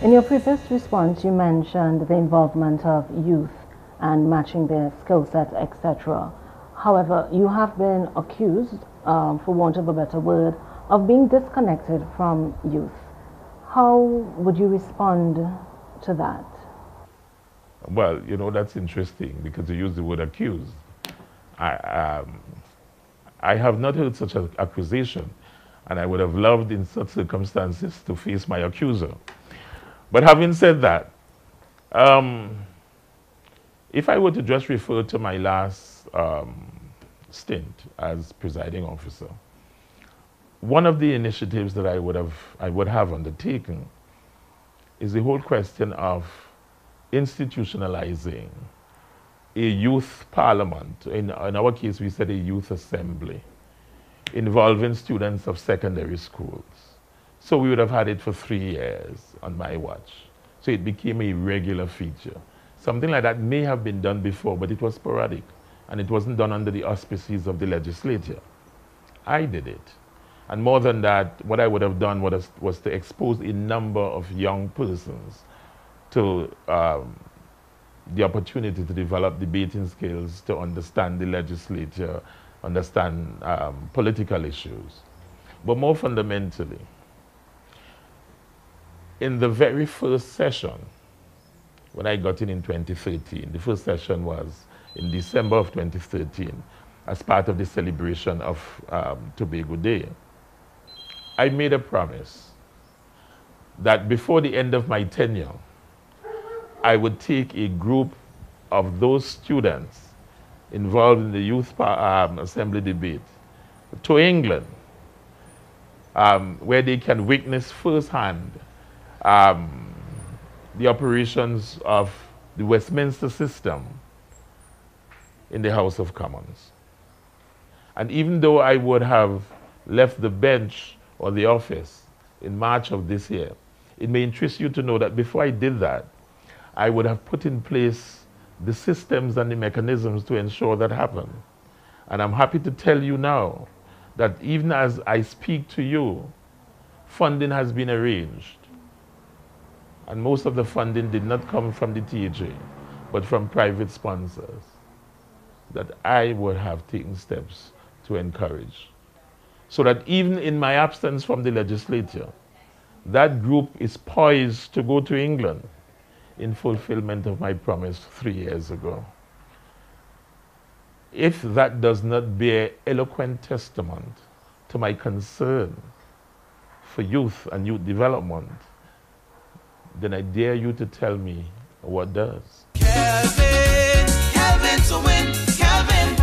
In your previous response, you mentioned the involvement of youth and matching their skill set, etc. However, you have been accused, for want of a better word, of being disconnected from youth. How would you respond to that? Well, you know, that's interesting because you use the word accused. I, um, I have not heard such an accusation, and I would have loved in such circumstances to face my accuser. But having said that, um, if I were to just refer to my last stint as presiding officer, one of the initiatives that I would have undertaken is the whole question of institutionalizing a youth parliament. In our case, we said a youth assembly involving students of secondary schools. So we would have had it for 3 years on my watch. So it became a regular feature. Something like that may have been done before, but it was sporadic, and it wasn't done under the auspices of the legislature. I did it. And more than that, what I would have done was to expose a number of young persons to the opportunity to develop debating skills, to understand the legislature, understand political issues. But more fundamentally, in the very first session, when I got in 2013, the first session was in December of 2013, as part of the celebration of Tobago Day, I made a promise that before the end of my tenure, I would take a group of those students involved in the youth assembly debate to England, where they can witness firsthand the operations of the Westminster system in the House of Commons. And even though I would have left the bench or the office in March of this year, it may interest you to know that before I did that, I would have put in place the systems and the mechanisms to ensure that happened. And I'm happy to tell you now that even as I speak to you, funding has been arranged. And most of the funding did not come from the THA, but from private sponsors that I would have taken steps to encourage. So that even in my absence from the legislature, that group is poised to go to England in fulfillment of my promise 3 years ago. If that does not bear eloquent testament to my concern for youth and youth development, then I dare you to tell me what does. Kelvin, Kelvin to win, Kelvin.